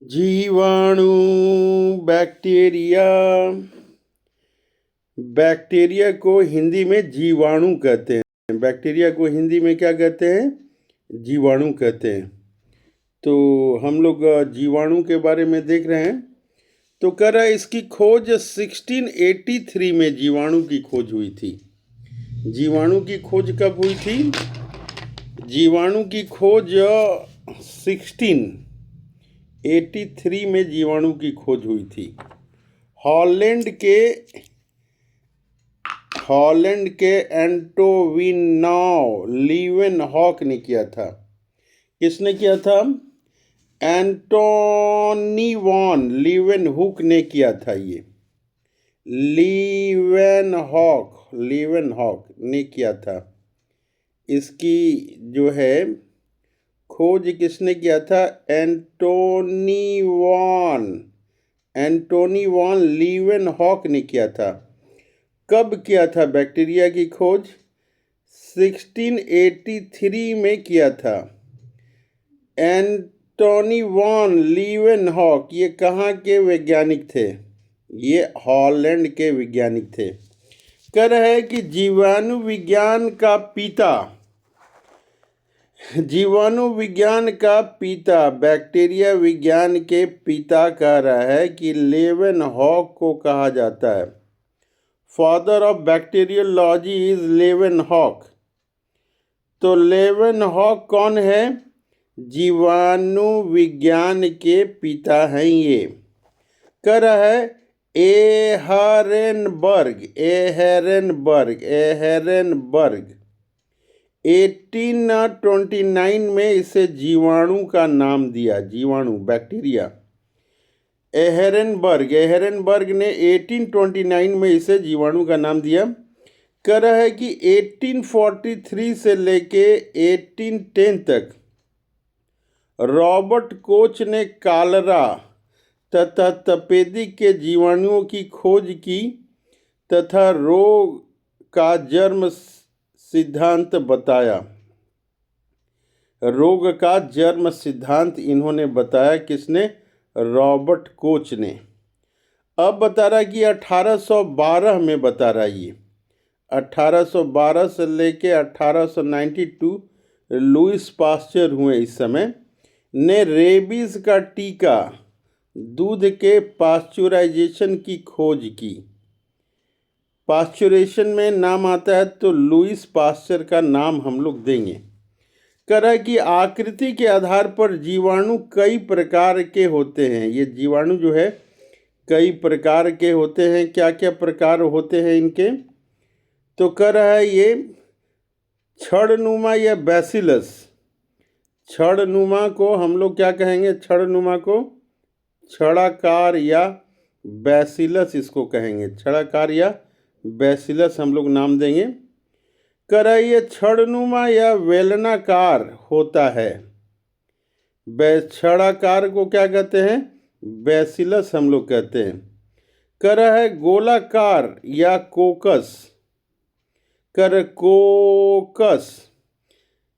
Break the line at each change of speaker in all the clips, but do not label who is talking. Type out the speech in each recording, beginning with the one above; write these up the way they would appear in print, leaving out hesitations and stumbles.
जीवाणु, bacteria. Bacteria को हिंदी में जीवाणु कहते हैं। बैक्टीरिया को हिंदी में क्या कहते हैं? जीवाणु कहते हैं। तो हम लोग जीवाणु के बारे में देख रहे हैं। तो कह रहा है इसकी खोज 1683 में जीवाणु की खोज हुई थी। जीवाणु की खोज कब हुई थी? जीवाणु की खोज 1683 में जीवाणु की खोज हुई थी। हॉलैंड के एंटोविनॉव लीवेनहॉक ने किया था। किसने किया था? एंटोनी वॉन लीवेनहुक ने किया था। ये लीवेनहॉक ने किया था। इसकी जो है खोज किसने किया था? एंटोनी वॉन लीवेनहॉक ने किया था। कब किया था बैक्टीरिया की खोज? 1683 में किया था। एंटोनी वॉन लीवेनहॉक ये कहाँ के वैज्ञानिक थे? ये हॉलैंड के वैज्ञानिक थे। कह रहे हैं कि जीवाणु विज्ञान का पिता बैक्टीरिया विज्ञान के पिता कह रहा है कि लेवेनहॉक को कहा जाता है। Father of bacteriology is Leeuwenhoek. तो लेवेनहॉक कौन है? जीवाणु विज्ञान के पिता हैं ये। कह रहा है एहरेनबर्ग 1829 में इसे जीवाणु का नाम दिया। जीवाणु, बैक्टीरिया। एहरेनबर्ग ने 1829 में इसे जीवाणु का नाम दिया। कह रहा है कि 1843 से लेके 1810 तक रॉबर्ट कोच ने कालरा तथा तपेदिक के जीवाणुओं की खोज की तथा रोग का जन्म सिद्धांत बताया। रोग का जन्म सिद्धांत इन्होंने बताया। किसने? रॉबर्ट कोच ने। अब बता रहा कि 1812 में बता रहा ये 1812 से लेके 1892 लुईस पास्चर हुए इस समय ने रेबीज का टीका दूध के पास्चुराइजेशन की खोज की। पास्चुरेशन में नाम आता है तो लुईस पास्चर का नाम हम लोग देंगे। कह रहा है कि आकृति के आधार पर जीवाणु कई प्रकार के होते हैं। ये जीवाणु जो है कई प्रकार के होते हैं। क्या क्या प्रकार होते हैं इनके? तो कह रहा है ये छड़नुमा या बैसिलस। छड़नुमा को हम लोग क्या कहेंगे? छड़नुमा को छड़ाकार या बैसिलस इसको कहेंगे। छड़ाकार या बैसिलस हम लोग नाम देंगे। कह रहा है ये छड़नुमा या वेलनाकार होता है। छड़ाकार को क्या कहते हैं? बैसिलस हम लोग कहते हैं। कह रहा है गोलाकार या कोकस।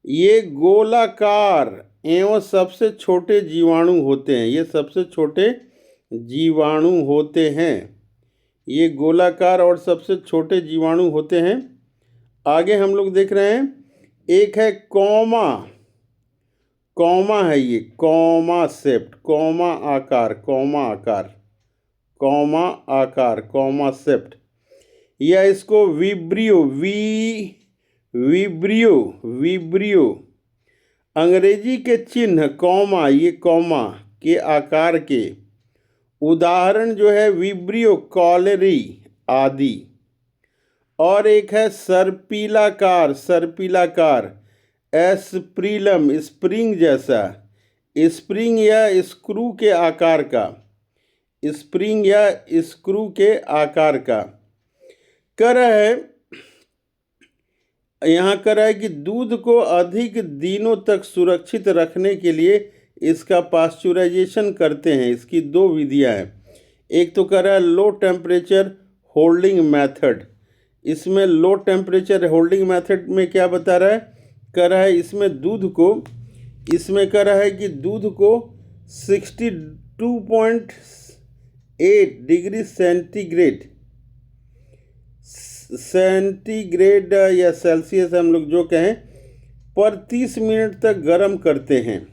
ये गोलाकार एवं सबसे छोटे जीवाणु होते हैं। ये सबसे छोटे जीवाणु होते हैं। ये गोलाकार और सबसे छोटे जीवाणु होते हैं। आगे हम लोग देख रहे हैं एक है कॉमा है ये कॉमा सेप्ट या इसको विब्रियो अंग्रेजी के चिन्ह कॉमा, ये कॉमा के आकार के उदाहरण जो है विब्रियो कॉलेरी आदि। और एक है सर्पिलाकार एस्प्रिलम स्प्रिंग जैसा, स्प्रिंग या स्क्रू के आकार का। कह रहा है यहाँ कह रहा है कि दूध को अधिक दिनों तक सुरक्षित रखने के लिए इसका पास्चुराइजेशन करते हैं। इसकी दो विधियाँ हैं। एक तो कह रहा है लो टेम्परेचर होल्डिंग मेथड। इसमें लो टेम्परेचर होल्डिंग मेथड में क्या बता रहा है? कह रहा है इसमें कह रहा है कि दूध को 60 2.8 डिग्री सेंटीग्रेड या सेल्सियस हम लोग जो कहें पर 30 मिनट तक गर्म करते हैं।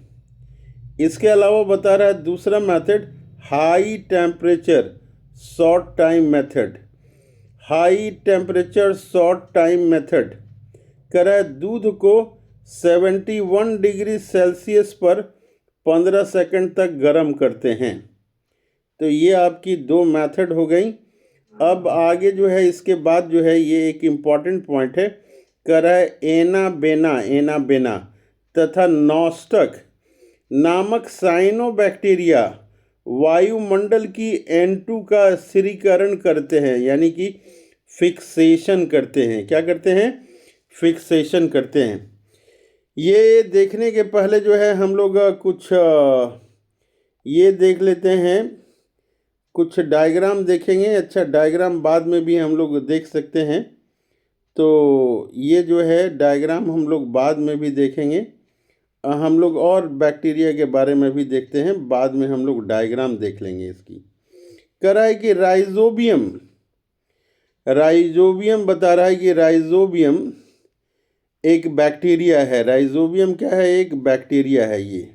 इसके अलावा बता रहा है दूसरा method high temperature short time method. High temperature short time method कह रहा है दूध को 71 डिग्री सेल्सियस पर 15 सेकंड तक गर्म करते हैं। तो ये आपकी दो मेथड हो गई। अब आगे जो है इसके बाद जो है ये एक इम्पॉर्टेंट पॉइंट है, कह रहा है एना बेना तथा नॉस्टक नामक साइनोबैक्टीरिया वायुमंडल की N2 का स्थिरीकरण करते हैं, यानी कि फिक्सेशन करते हैं। क्या करते हैं? फिक्सेशन करते हैं। ये देखने के पहले जो है हम लोग कुछ ये देख लेते हैं, कुछ डायग्राम देखेंगे। अच्छा, डायग्राम बाद में भी हम लोग देख सकते हैं, तो ये जो है डायग्राम हम लोग बाद में भी देखेंगे। हम लोग और बैक्टीरिया के बारे में भी देखते हैं, बाद में हम लोग डायग्राम देख लेंगे इसकी। कह रहा है कि राइजोबियम बता रहा है कि राइजोबियम एक बैक्टीरिया है। राइजोबियम क्या है? एक बैक्टीरिया है। ये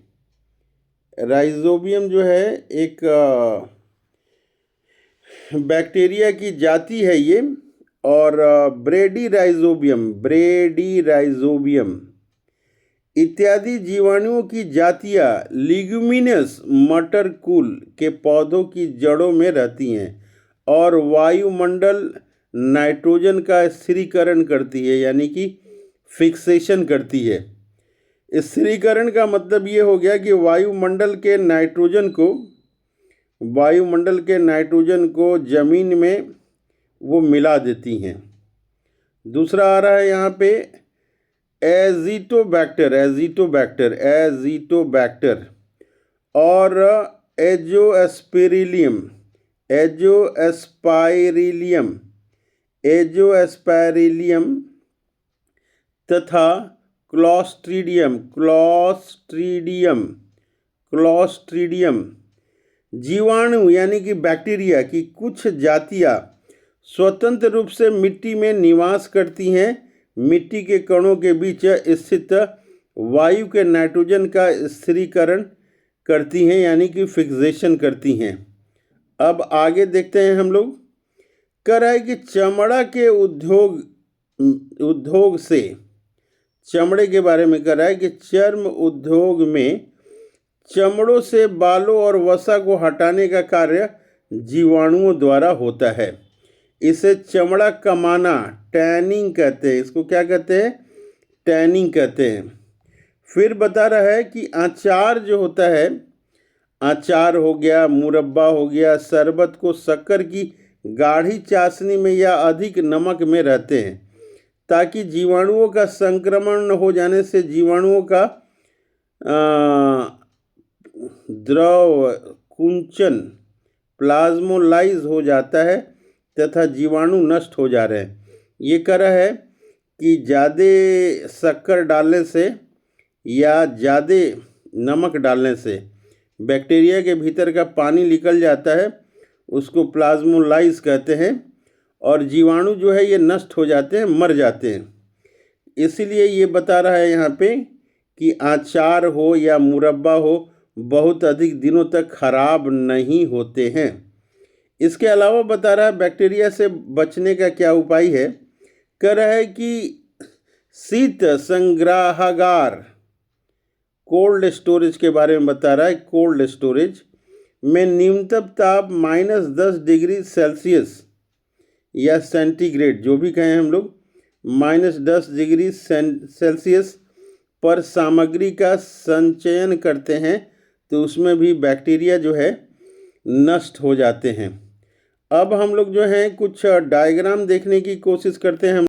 राइजोबियम जो है एक बैक्टीरिया की जाति है ये। और ब्रेडी राइजोबियम इत्यादि जीवाणुओं की जातियां लिग्यूमिनस मटर कुल के पौधों की जड़ों में रहती हैं और वायुमंडल नाइट्रोजन का स्थिरीकरण करती है, यानी कि फिक्सेशन करती है। स्थिरीकरण का मतलब ये हो गया कि वायुमंडल के नाइट्रोजन को जमीन में वो मिला देती हैं। दूसरा आ रहा है यहाँ पे एजिटोबैक्टर और एजोस्पाइरिलियम तथा क्लॉस्ट्रीडियम जीवाणु यानी कि बैक्टीरिया की कुछ जातियां स्वतंत्र रूप से मिट्टी में निवास करती हैं, मिट्टी के कणों के बीच स्थित वायु के नाइट्रोजन का स्थिरीकरण करती हैं, यानी कि फिक्सेशन करती हैं। अब आगे देखते हैं हम लोग। कह रहा है कि चमड़ा के उद्योग से, चमड़े के बारे में कह रहा है कि चर्म उद्योग में चमड़ों से बालों और वसा को हटाने का कार्य जीवाणुओं द्वारा होता है। इसे चमड़ा कमाना, टैनिंग कहते हैं। इसको क्या कहते हैं? टैनिंग कहते हैं। फिर बता रहा है कि अचार जो होता है, अचार हो गया, मुरब्बा हो गया, शरबत को शक्कर की गाढ़ी चाशनी में या अधिक नमक में रहते हैं ताकि जीवाणुओं का संक्रमण न हो जाने से जीवाणुओं का द्रव कुंचन प्लाज्मोलाइज हो जाता है तथा जीवाणु नष्ट हो जा रहे हैं। ये कह रहा है कि ज़्यादा शक्कर डालने से या ज़्यादा नमक डालने से बैक्टीरिया के भीतर का पानी निकल जाता है, उसको प्लाज्मोलाइज कहते हैं, और जीवाणु जो है ये नष्ट हो जाते हैं, मर जाते हैं। इसीलिए ये बता रहा है यहाँ पे कि अचार हो या मुरब्बा हो बहुत अधिक दिनों तक खराब नहीं होते हैं। इसके अलावा बता रहा है बैक्टीरिया से बचने का क्या उपाय है। कह रहा है कि शीत संग्रहागार, कोल्ड स्टोरेज के बारे में बता रहा है। कोल्ड स्टोरेज में न्यूनतम ताप -10 डिग्री सेल्सियस या सेंटीग्रेड, जो भी कहें हम लोग, -10 डिग्री सेल्सियस पर सामग्री का संचयन करते हैं, तो उसमें भी बैक्टीरिया जो है नष्ट हो जाते हैं। अब हम लोग जो है कुछ डायग्राम देखने की कोशिश करते हैं।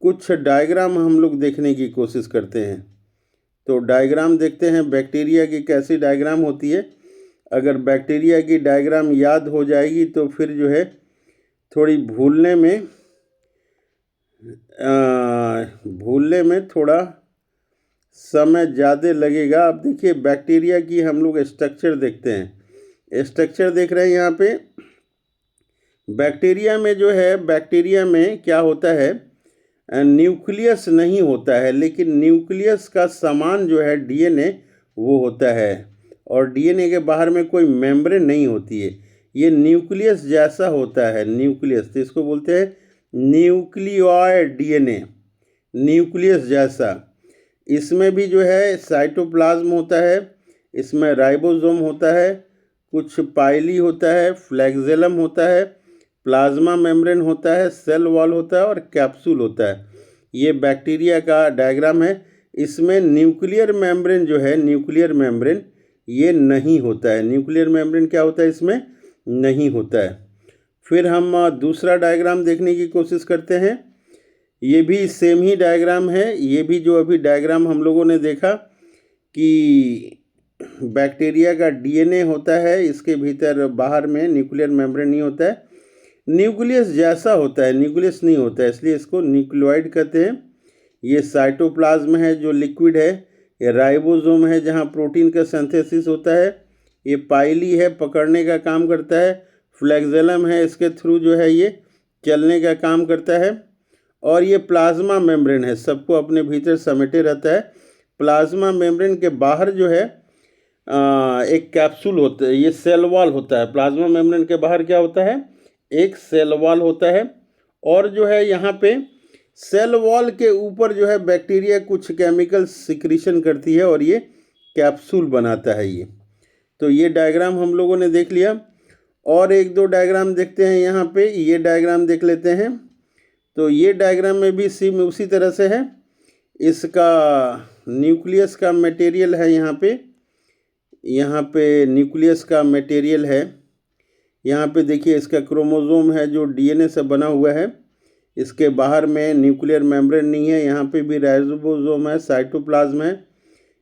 कुछ डायग्राम हम लोग देखने की कोशिश करते हैं। तो डायग्राम देखते हैं बैक्टीरिया की कैसी डायग्राम होती है। अगर बैक्टीरिया की डायग्राम याद हो जाएगी तो फिर जो है थोड़ी भूलने में थोड़ा समय ज़्यादा लगेगा। अब देखिए बैक्टीरिया की हम लोग स्ट्रक्चर देखते हैं। स्ट्रक्चर देख रहे हैं यहाँ पे। बैक्टीरिया में जो है, बैक्टीरिया में क्या होता है, न्यूक्लियस नहीं होता है, लेकिन न्यूक्लियस का समान जो है डीएनए वो होता है, और डीएनए के बाहर में कोई मेम्ब्रेन नहीं होती है। ये न्यूक्लियस जैसा होता है, न्यूक्लियस, तो इसको बोलते हैं न्यूक्लियोइड डीएनए, न्यूक्लियस जैसा। इसमें भी जो है साइटोप्लाज्म होता है, इसमें राइबोसोम होता है, कुछ पाइली होता है, फ्लैगेलम होता है, प्लाज्मा मेम्ब्रेन होता है, सेल वॉल होता है और कैप्सूल होता है। ये बैक्टीरिया का डायग्राम है। इसमें न्यूक्लियर मेम्ब्रेन जो है, न्यूक्लियर मेम्ब्रेन ये नहीं होता है। न्यूक्लियर मेम्ब्रेन क्या होता है, इसमें नहीं होता है। फिर हम दूसरा डायग्राम देखने की कोशिश करते हैं। ये भी सेम ही डायग्राम है। ये भी जो अभी डायग्राम हम लोगों ने देखा कि बैक्टीरिया का डीएनए होता है, इसके भीतर बाहर में न्यूक्लियर मेम्ब्रेन नहीं होता है, न्यूक्लियस जैसा होता है, न्यूक्लियस नहीं होता है, इसलिए इसको न्यूक्लियोइड कहते हैं। ये साइटोप्लाज्म है जो लिक्विड है, ये राइबोसोम है जहाँ प्रोटीन का सिंथेसिस होता है, ये पाइली है पकड़ने का काम करता है, फ्लैगेलम है इसके थ्रू जो है ये चलने का काम करता है, और ये प्लाज्मा मेम्ब्रेन है, सबको अपने भीतर समेटे रहता है। प्लाज्मा मेम्ब्रेन के बाहर जो है एक कैप्सूल होता है, ये सेल वॉल होता है। प्लाज्मा मेम्ब्रेन के बाहर क्या होता है, एक सेल वॉल होता है, और जो है यहाँ पे सेल वॉल के ऊपर जो है बैक्टीरिया कुछ केमिकल सिक्रीशन करती है और ये कैप्सूल बनाता है ये। तो ये डायग्राम हम लोगों ने देख लिया, और एक दो डायग्राम देखते हैं यहाँ पे। ये डायग्राम देख लेते हैं। तो ये डायग्राम में भी सेम उसी तरह से है। इसका न्यूक्लियस का मटेरियल है यहाँ पे न्यूक्लियस का मटेरियल है। यहाँ पे देखिए इसका क्रोमोसोम है जो डीएनए से बना हुआ है, इसके बाहर में न्यूक्लियर मेम्ब्रेन नहीं है। यहाँ पे भी राइबोसोम है, साइटोप्लाज्म है,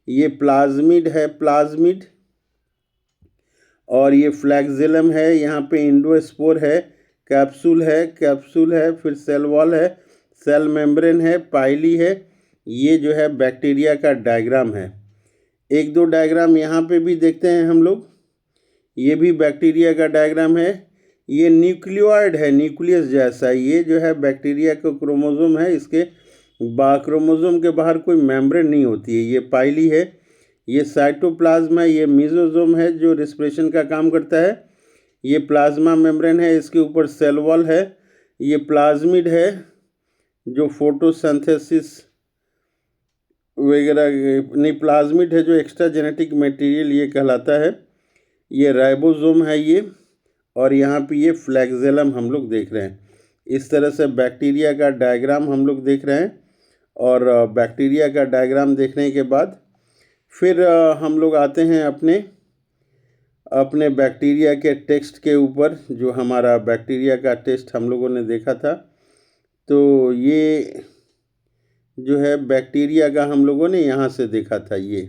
ये प्लाज्मिड है, प्लाज्मिड, और ये फ्लैगेलम है, यहाँ पे इंडोस्पोर है, कैप्सूल है, कैप्सूल है, फिर सेल वॉल है, सेल मेम्ब्रेन है, पाइली है। ये जो है बैक्टीरिया का डायग्राम है। एक दो डायग्राम यहाँ पे भी देखते हैं हम लोग। ये भी बैक्टीरिया का डायग्राम है। ये न्यूक्लियोइड है, न्यूक्लियस जैसा। ये जो है बैक्टीरिया का क्रोमोसोम है, इसके क्रोमोसोम के बाहर कोई मेम्ब्रेन नहीं होती है। ये पाइली है, ये साइटोप्लाज्म है, ये मेसोसोम है जो रिस्पिरेशन का काम करता है, ये प्लाज्मा मेम्ब्रेन है, इसके ऊपर सेल वॉल है, ये प्लाज्मिड है जो फोटोसिंथेसिस वगैरह नहीं, प्लाज्मिड है जो एक्स्ट्रा जेनेटिक मटेरियल ये कहलाता है, ये राइबोसोम है ये, और यहाँ पे ये फ्लैगेलम हम लोग देख रहे हैं। इस तरह से बैक्टीरिया का डायग्राम हम लोग देख रहे हैं। और बैक्टीरिया का डायग्राम देखने के बाद फिर हम लोग आते हैं अपने बैक्टीरिया के टेक्स्ट के ऊपर, जो हमारा बैक्टीरिया का टेस्ट हम लोगों ने देखा था। तो ये जो है बैक्टीरिया का हम लोगों ने यहाँ से देखा था ये।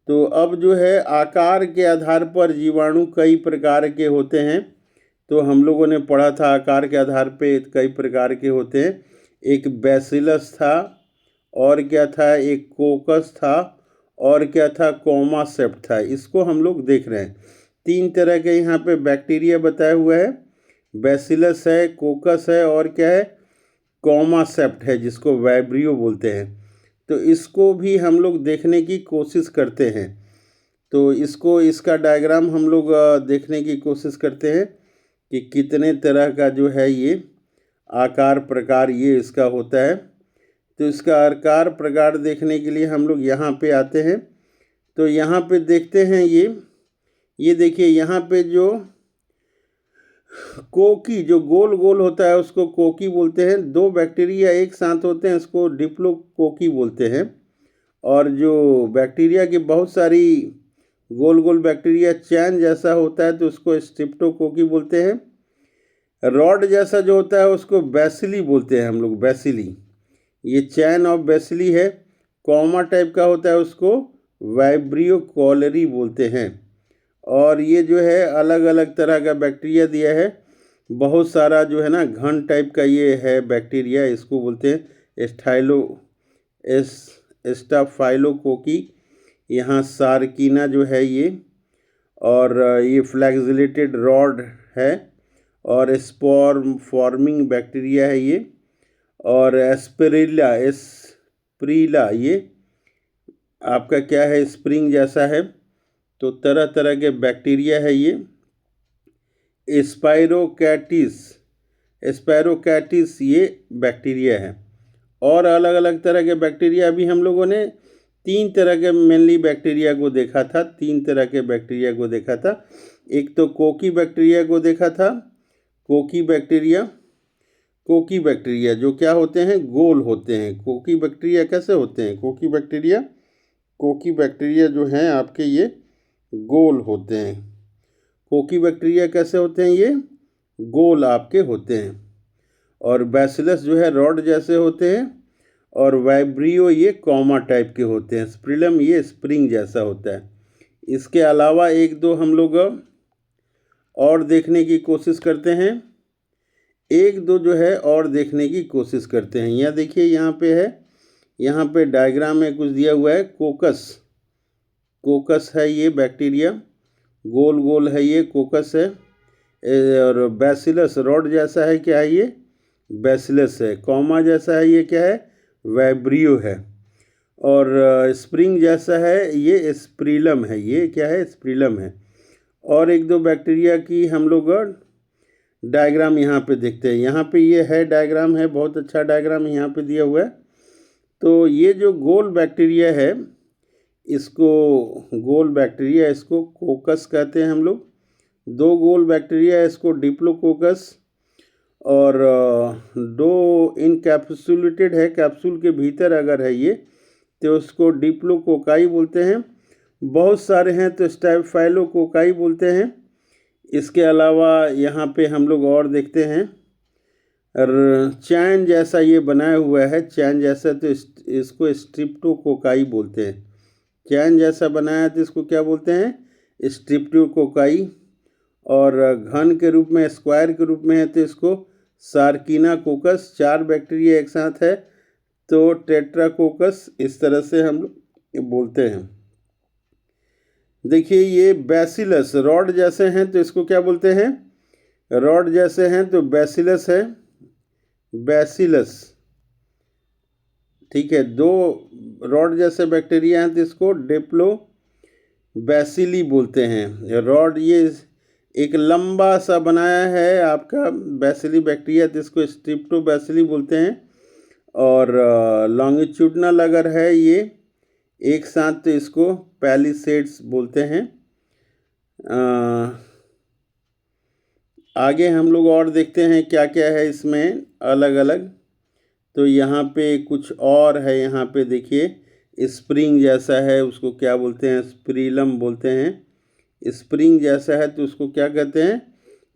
तो अब जो है आकार के आधार पर जीवाणु कई प्रकार के होते हैं। तो हम लोगों ने पढ़ा था आकार के आधार पे कई प्रकार के होते हैं। एक बैसिलस था, और क्या था, एक कोकस था, और क्या था, कॉमासेप्ट था। इसको हम लोग देख रहे हैं। तीन तरह के यहाँ पे बैक्टीरिया बताया हुआ है। बैसिलस है, कोकस है, और क्या है, कॉमासेप्ट है जिसको वाइब्रियो बोलते हैं। तो इसको भी हम लोग देखने की कोशिश करते हैं। तो इसका डायग्राम हम लोग देखने की कोशिश करते हैं कि कितने तरह का जो है ये आकार प्रकार ये इसका होता है। तो इसका आकार प्रकार देखने के लिए हम लोग यहाँ पे आते हैं। तो यहाँ पे देखते हैं ये देखिए, यहाँ पे जो कोकी जो गोल गोल होता है उसको कोकी बोलते हैं। दो बैक्टीरिया एक साथ होते हैं, इसको डिप्लोकोकी बोलते हैं। और जो बैक्टीरिया की बहुत सारी गोल गोल बैक्टीरिया चैन जैसा होता है तो उसको स्ट्रिप्टोकोकी बोलते हैं। रॉड जैसा जो होता है उसको बैसिली बोलते हैं हम लोग, बैसिली। ये चैन ऑफ बैसिली है। कॉमा टाइप का होता है उसको वाइब्रियो कॉलरी बोलते हैं। और ये जो है अलग अलग तरह का बैक्टीरिया दिया है, बहुत सारा जो है ना घन टाइप का ये है बैक्टीरिया, इसको बोलते हैं स्टाफाइलोकोकी, यहाँ सार्कीना जो है ये, और ये फ्लैगेलेटेड रॉड है, और स्पोर फॉर्मिंग बैक्टीरिया है ये, और एस्प्रीला ये आपका क्या है, स्प्रिंग जैसा है। तो तरह तरह के बैक्टीरिया है ये। स्पायरोकैटिस ये बैक्टीरिया है। और अलग अलग तरह के बैक्टीरिया, अभी हम लोगों ने 3 तरह के मेनली बैक्टीरिया को देखा था, 3 तरह के बैक्टीरिया को देखा था। एक तो कोकी बैक्टीरिया को देखा था। कोकी बैक्टीरिया जो क्या होते हैं, गोल होते हैं। कोकी बैक्टीरिया कैसे होते हैं? कोकी बैक्टीरिया जो हैं आपके ये गोल होते हैं। कोकी बैक्टीरिया कैसे होते हैं? ये गोल आपके होते हैं। और बैसिलस जो है रॉड जैसे होते हैं, और वाइब्रियो ये कॉमा टाइप के होते हैं। स्प्रिलम ये स्प्रिंग जैसा होता है। इसके अलावा 1-2 हम लोग और देखने की कोशिश करते हैं। 1-2 जो है और देखने की कोशिश करते हैं। यहाँ देखिए, यहाँ पे है, यहाँ पे डायग्राम में कुछ दिया हुआ है। कोकस है ये बैक्टीरिया, गोल गोल है ये, कोकस है। और बैसिलस रॉड जैसा है, क्या है ये? बैसिलस है। कॉमा जैसा है, ये क्या है? वाइब्रियो है। और स्प्रिंग जैसा है, ये स्प्रिलम है। ये क्या है? स्प्रिलम है। और 1-2 बैक्टीरिया की हम लोग डायग्राम यहाँ पे देखते हैं। यहाँ पे ये है डायग्राम, है बहुत अच्छा डायग्राम यहाँ पे दिया हुआ है। तो ये जो गोल बैक्टीरिया है, इसको कोकस कहते हैं हम लोग। 2 गोल बैक्टीरिया है, इसको डिप्लोकोकस, और 2 इनकैप्सुलेटेड है, कैप्सूल के भीतर अगर है ये, तो उसको डिप्लोकोकाई बोलते हैं। बहुत सारे हैं तो स्टाफाइलोकोकाई बोलते हैं। इसके अलावा यहाँ पे हम लोग और देखते हैं, चैन जैसा ये बनाया हुआ है, चैन जैसा, तो इसको स्ट्रिप्टोकोकाई बोलते हैं। चैन जैसा बनाया तो इसको क्या बोलते हैं? स्ट्रिप्टोकोकाई। और घन के रूप में, स्क्वायर के रूप में है तो इसको सार्कीना कोकस। 4 बैक्टीरिया एक साथ है तो टेट्राकोकस। इस तरह से हम लोग बोलते हैं। देखिए, ये बैसिलस रॉड जैसे हैं तो इसको क्या बोलते हैं? रॉड जैसे हैं तो बैसिलस है, बैसिलस। ठीक है, 2 रॉड जैसे बैक्टीरिया हैं तो इसको डिप्लो बैसिली बोलते हैं। रॉड ये एक लंबा सा बनाया है आपका बैसिली बैक्टीरिया, तो इसको स्ट्रिप्टो बैसिली बोलते हैं। और लॉन्गिट्यूडनल अगर है ये एक साथ, तो इसको पैलिसेड्स बोलते हैं। आगे हम लोग और देखते हैं क्या क्या है इसमें अलग अलग। तो यहाँ पे कुछ और है, यहाँ पे देखिए, स्प्रिंग जैसा है, उसको क्या बोलते हैं? स्प्रिलम बोलते हैं। स्प्रिंग जैसा है तो उसको क्या कहते हैं?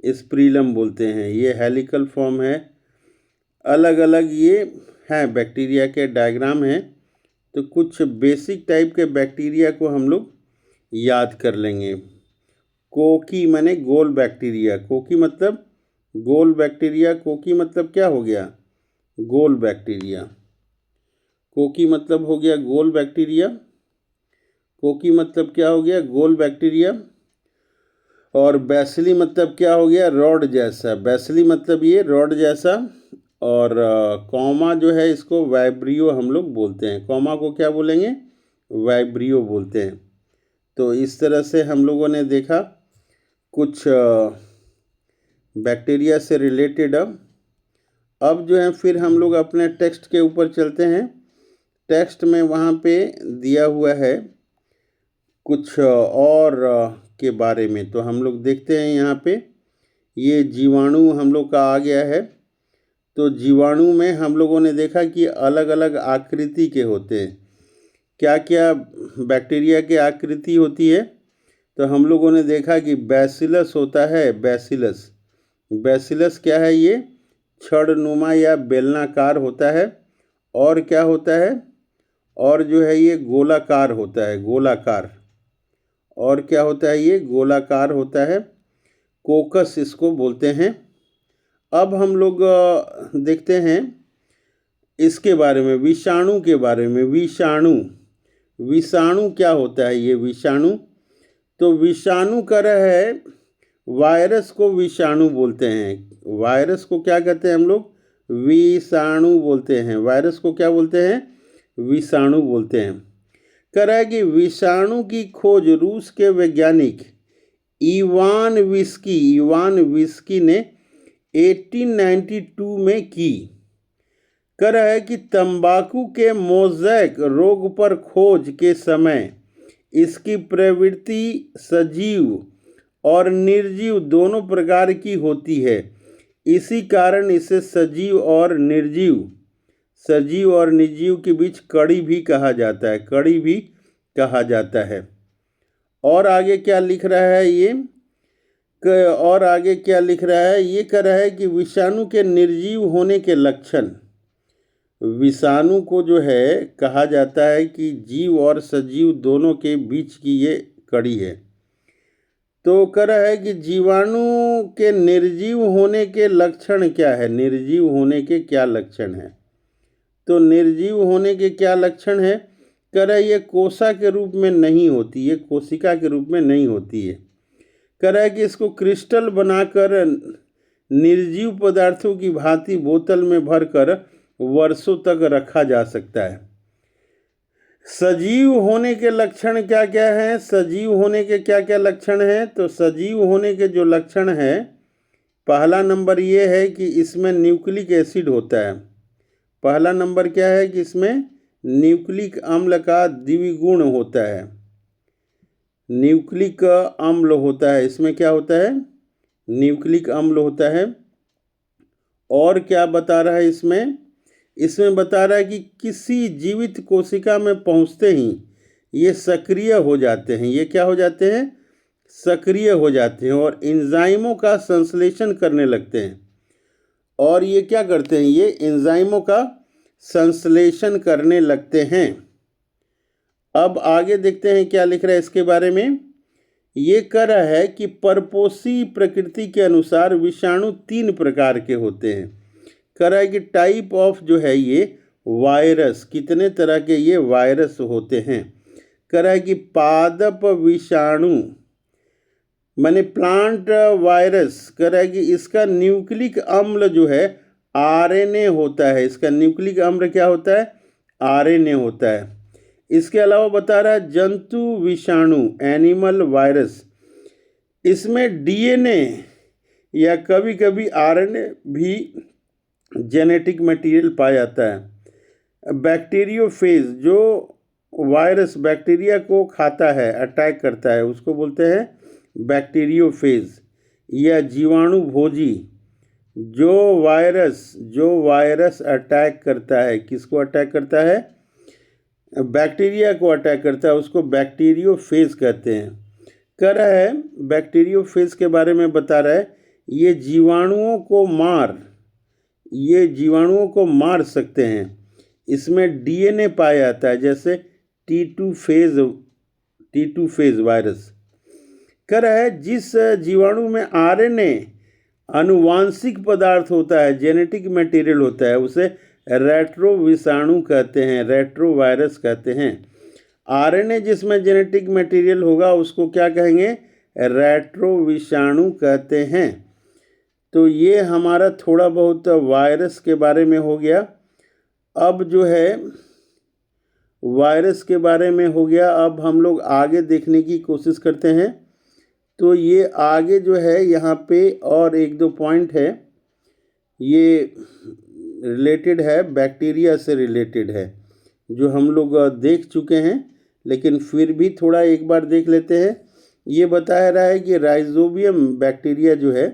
स्प्रिलम बोलते हैं। ये हेलिकल फॉर्म है। अलग अलग ये हैं बैक्टीरिया के डायग्राम हैं। तो कुछ बेसिक टाइप के बैक्टीरिया को हम लोग याद कर लेंगे। कोकी माने गोल बैक्टीरिया। कोकी मतलब गोल बैक्टीरिया। कोकी मतलब क्या हो गया? गोल बैक्टीरिया। कोकी मतलब हो गया गोल बैक्टीरिया। कोकी मतलब क्या हो गया? गोल बैक्टीरिया। और बैसिली मतलब क्या हो गया? रॉड जैसा। बैसिली मतलब ये रॉड जैसा। और कॉमा जो है, इसको वाइब्रियो हम लोग बोलते हैं। कॉमा को क्या बोलेंगे? वाइब्रियो बोलते हैं। तो इस तरह से हम लोगों ने देखा कुछ बैक्टीरिया से रिलेटेड। अब जो है फिर हम लोग अपने टेक्स्ट के ऊपर चलते हैं। टेक्स्ट में वहाँ पे दिया हुआ है कुछ और के बारे में। तो हम लोग देखते हैं यहाँ पे, ये जीवाणु हम लोग का आ गया है। तो जीवाणु में हम लोगों ने देखा कि अलग अलग आकृति के होते हैं। क्या क्या बैक्टीरिया की आकृति होती है? तो हम लोगों ने देखा कि बैसिलस होता है। बैसिलस क्या है? ये छड़नुमा या बेलनाकार होता है। और क्या होता है? और जो है ये गोलाकार होता है, गोलाकार। और क्या होता है? ये गोलाकार होता है। कोकस इसको बोलते हैं। अब हम लोग देखते हैं इसके बारे में, विषाणु के बारे में। विषाणु, विषाणु क्या होता है? ये विषाणु, तो विषाणु का है, वायरस को विषाणु बोलते हैं। वायरस को क्या कहते हैं हम लोग? विषाणु बोलते हैं। वायरस को क्या बोलते हैं? विषाणु बोलते हैं। कह रहा है कि विषाणु की खोज रूस के वैज्ञानिक इवान विस्की ने 1892 में की। कह रहा है कि तंबाकू के मोज़ेक रोग पर खोज के समय इसकी प्रवृत्ति सजीव और निर्जीव दोनों प्रकार की होती है। इसी कारण इसे सजीव और निर्जीव के बीच कड़ी भी कहा जाता है। कड़ी भी कहा जाता है। और आगे क्या लिख रहा है ये? और आगे क्या लिख रहा है? ये कह रहा है कि विषाणु के निर्जीव होने के लक्षण। विषाणु को जो है कहा जाता है कि जीव और सजीव दोनों के बीच की ये कड़ी है। तो कह रहा है कि जीवाणु के निर्जीव होने के लक्षण क्या है? निर्जीव होने के क्या लक्षण है? तो निर्जीव होने के क्या लक्षण है? कह रहा है ये कोशा के रूप में नहीं होती, ये कोशिका के रूप में नहीं होती है। कह रहा है कि इसको क्रिस्टल बनाकर निर्जीव पदार्थों की भांति बोतल में भरकर वर्षों तक रखा जा सकता है। सजीव होने के लक्षण क्या क्या हैं? सजीव होने के क्या क्या लक्षण हैं? तो सजीव होने के जो लक्षण हैं, पहला नंबर ये है कि इसमें न्यूक्लिक एसिड होता है। पहला नंबर क्या है कि इसमें न्यूक्लिक अम्ल का द्विगुण होता है। न्यूक्लिक अम्ल होता है, इसमें क्या होता है? न्यूक्लिक अम्ल होता है। और क्या बता रहा है इसमें? इसमें बता रहा है कि किसी जीवित कोशिका में पहुंचते ही ये सक्रिय हो जाते हैं। ये क्या हो जाते हैं? सक्रिय हो जाते हैं और एंजाइमों का संश्लेषण करने लगते हैं। और ये क्या करते हैं? ये एंजाइमों का संश्लेषण करने लगते हैं। अब आगे देखते हैं क्या लिख रहा है इसके बारे में। ये कह रहा है कि परपोषी प्रकृति के अनुसार विषाणु 3 प्रकार के होते हैं। कह रहा है कि टाइप ऑफ जो है ये वायरस, कितने तरह के ये वायरस होते हैं। कह रहा है कि पादप विषाणु माने प्लांट वायरस। कह रहा है कि इसका न्यूक्लिक अम्ल जो है आरएनए होता है। इसका न्यूक्लिक अम्ल क्या होता है? आरएनए होता है। इसके अलावा बता रहा है जंतु विषाणु एनिमल वायरस, इसमें डीएनए या कभी कभी आरएनए भी जेनेटिक मटेरियल पाया जाता है। बैक्टीरियोफेज, जो वायरस बैक्टीरिया को खाता है, अटैक करता है, उसको बोलते हैं बैक्टीरियोफेज। या जीवाणु भोजी, जो वायरस अटैक करता है, किसको अटैक करता है? बैक्टीरिया को अटैक करता है, उसको बैक्टीरियोफेज कहते हैं। कह रहा है बैक्टीरियोफेज के बारे में बता रहा है ये जीवाणुओं को मार सकते हैं। इसमें डीएनए पाया जाता है, जैसे T2 फेज वायरस। कह रहा है जिस जीवाणु में आरएनए आनुवांशिक पदार्थ होता है, जेनेटिक मटेरियल होता है, उसे रेट्रो विषाणु कहते हैं, रेट्रो वायरस कहते हैं। आरएनए जिसमें जेनेटिक मटेरियल होगा उसको क्या कहेंगे? रेट्रो विषाणु कहते हैं। तो ये हमारा थोड़ा बहुत वायरस के बारे में हो गया। अब जो है वायरस के बारे में हो गया, अब हम लोग आगे देखने की कोशिश करते हैं। तो ये आगे जो है यहाँ पे और 1-2 पॉइंट है, ये रिलेटेड है, बैक्टीरिया से रिलेटेड है, जो हम लोग देख चुके हैं, लेकिन फिर भी थोड़ा एक बार देख लेते हैं। ये बताया रहा है कि राइजोबियम बैक्टीरिया जो है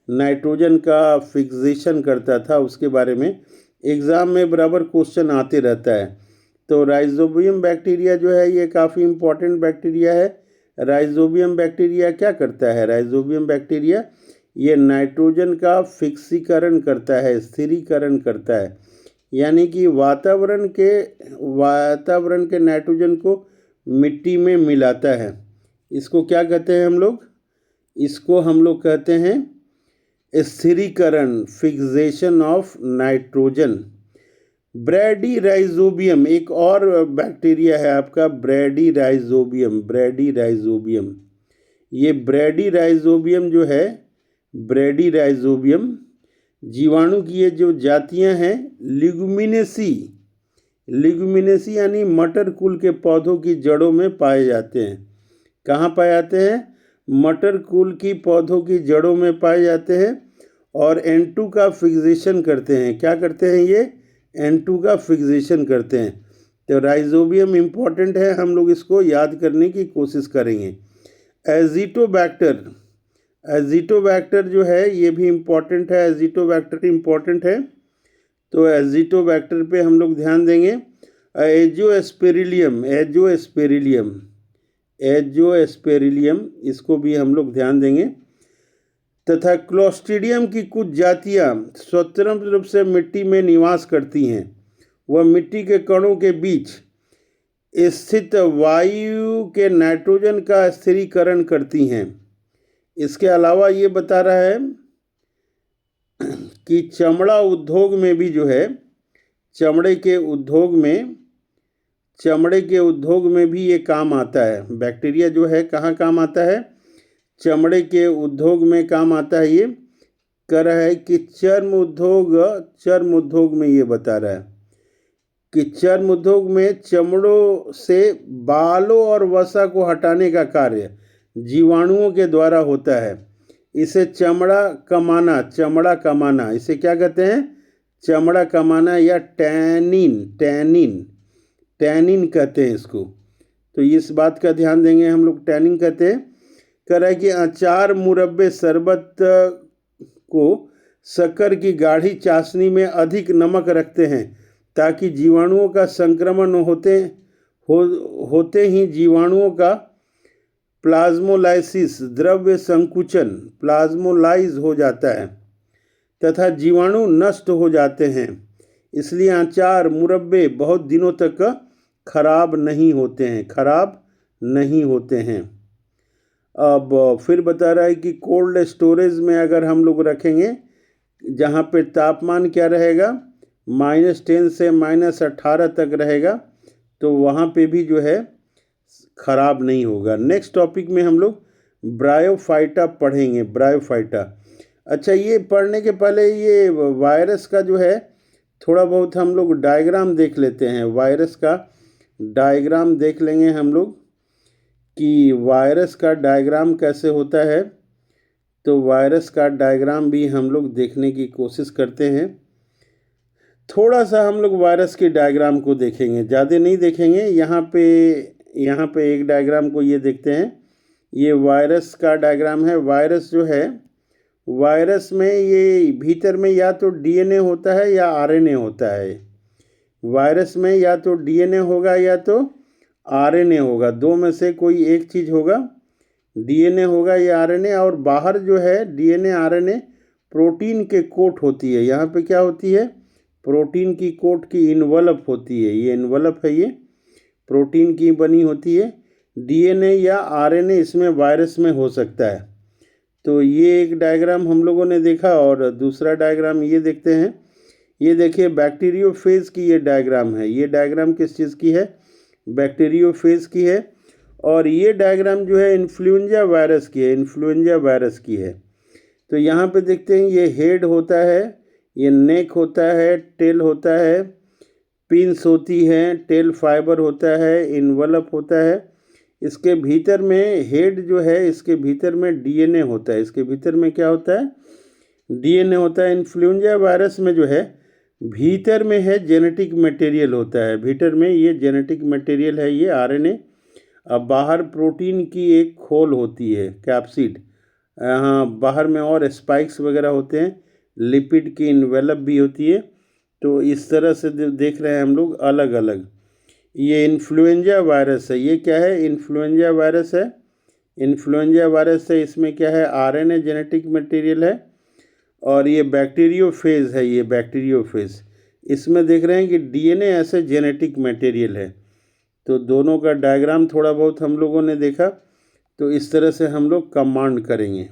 नाइट्रोजन का फिक्सेशन करता था, उसके बारे में एग्ज़ाम में बराबर क्वेश्चन आते रहता है। तो राइजोबियम बैक्टीरिया जो है ये काफ़ी इम्पोर्टेंट बैक्टीरिया है। राइजोबियम बैक्टीरिया क्या करता है? राइजोबियम बैक्टीरिया ये नाइट्रोजन का फिक्सीकरण करता है, स्थिरीकरण करता है, यानी कि वातावरण के नाइट्रोजन को मिट्टी में मिलाता है। इसको क्या कहते हैं हम लोग? इसको हम लोग कहते हैं स्थिरीकरण, फिक्सेशन ऑफ नाइट्रोजन। ब्रैडीराइजोबियम एक और बैक्टीरिया है आपका, ब्रैडीराइजोबियम। ये ब्रैडीराइजोबियम जो है, ब्रैडीराइजोबियम जीवाणु की ये जो जातियां हैं, लिग्यूमिनेसी यानी मटर कुल के पौधों की जड़ों में पाए जाते हैं। कहाँ पाए जाते हैं? मटर कुल की पौधों की जड़ों में पाए जाते हैं और N2 का फिक्सेशन करते हैं। क्या करते हैं ये? N2 का फिक्सेशन करते हैं। तो राइजोबियम इम्पॉर्टेंट है, हम लोग इसको याद करने की कोशिश करेंगे। एजिटोबैक्टर जो है ये भी इम्पॉर्टेंट है, एजिटोबैक्टर इम्पॉर्टेंट है, तो एजिटोबैक्टर पे हम लोग ध्यान देंगे। एजोस्पेरिलियम इसको भी हम लोग ध्यान देंगे। तथा क्लोस्ट्रीडियम की कुछ जातियां स्वतंत्र रूप से मिट्टी में निवास करती हैं। वह मिट्टी के कणों के बीच स्थित वायु के नाइट्रोजन का स्थिरीकरण करती हैं। इसके अलावा ये बता रहा है कि चमड़ा उद्योग में भी जो है, चमड़े के उद्योग में भी ये काम आता है। बैक्टीरिया जो है कहाँ काम आता है? चमड़े के उद्योग में काम आता है। ये कह रहा है कि चर्म उद्योग में ये बता रहा है कि चर्म उद्योग में चमड़ों से बालों और वसा को हटाने का कार्य जीवाणुओं के द्वारा होता है। इसे चमड़ा कमाना इसे क्या कहते हैं? चमड़ा कमाना या टैनिन कहते हैं इसको। तो इस बात का ध्यान देंगे हम लोग, टैनिन कहते हैं। कह रहा है कि अचार, मुरब्बे, शरबत को शक्कर की गाढ़ी चाशनी में अधिक नमक रखते हैं ताकि जीवाणुओं का संक्रमण होते ही जीवाणुओं का प्लाज्मोलाइसिस द्रव्य संकुचन प्लाज्मोलाइज हो जाता है तथा जीवाणु नष्ट हो जाते हैं। इसलिए अचार, मुरब्बे बहुत दिनों तक खराब नहीं होते हैं। अब फिर बता रहा है कि कोल्ड स्टोरेज में अगर हम लोग रखेंगे, जहाँ पे तापमान क्या रहेगा? -10 से -18 तक रहेगा, तो वहाँ पे भी जो है खराब नहीं होगा। नेक्स्ट टॉपिक में हम लोग ब्रायोफाइटा पढ़ेंगे, ब्रायोफाइटा। अच्छा, ये पढ़ने के पहले ये वायरस का जो है थोड़ा बहुत हम लोग डायग्राम देख लेते हैं। वायरस का डायग्राम देख लेंगे हम लोग कि वायरस का डायग्राम कैसे होता है। तो वायरस का डायग्राम भी हम लोग देखने की कोशिश करते हैं। थोड़ा सा हम लोग वायरस के डायग्राम को देखेंगे, ज़्यादा नहीं देखेंगे। यहाँ पे एक डायग्राम को ये देखते हैं। ये वायरस का डायग्राम है। वायरस जो है, वायरस में ये भीतर में या तो डीएनए होता है या आरएनए होता है। वायरस में या तो डीएनए होगा या तो आरएनए होगा, दो में से कोई एक चीज़ होगा, डीएनए होगा या आरएनए। और बाहर जो है डीएनए आरएनए प्रोटीन के कोट होती है। यहाँ पे क्या होती है? प्रोटीन की कोट की इन्वलप होती है। ये इन्वलप है, ये प्रोटीन की बनी होती है। डीएनए या आरएनए इसमें वायरस में हो सकता है। तो ये एक डायग्राम हम लोगों ने देखा। और दूसरा डायग्राम ये देखते हैं। ये देखिए बैक्टीरियोफेज की ये डायग्राम है। ये डायग्राम किस चीज़ की है? बैक्टीरियोफेज की है। और ये डायग्राम जो है इन्फ्लुएंजा वायरस की है। तो यहाँ पे देखते हैं, ये हेड होता है, ये नेक होता है, टेल होता है, पिंस होती है, टेल फाइबर होता है, इन्वलप होता है। इसके भीतर में हेड जो है, इसके भीतर में डीएनए होता है। इसके भीतर में क्या होता है? डीएनए होता है। इन्फ्लुएंजा वायरस में जो है भीतर में है जेनेटिक मटेरियल होता है। भीतर में ये जेनेटिक मटेरियल है, ये आरएनए। अब बाहर प्रोटीन की एक खोल होती है, कैप्सिड। हाँ, बाहर में और स्पाइक्स वगैरह होते हैं, लिपिड की इन्वेलप भी होती है। तो इस तरह से देख रहे हैं हम लोग अलग अलग। ये इन्फ्लुएंजा वायरस है। ये क्या है? इन्फ्लुएंजा वायरस है। इन्फ्लुएंजा वायरस है, इसमें क्या है? आरएनए जेनेटिक मटेरियल है। और ये बैक्टीरियोफेज है, ये बैक्टीरियोफेज। इसमें देख रहे हैं कि डीएनए ऐसे जेनेटिक मटेरियल है। तो दोनों का डायग्राम थोड़ा बहुत हम लोगों ने देखा। तो इस तरह से हम लोग कमांड करेंगे।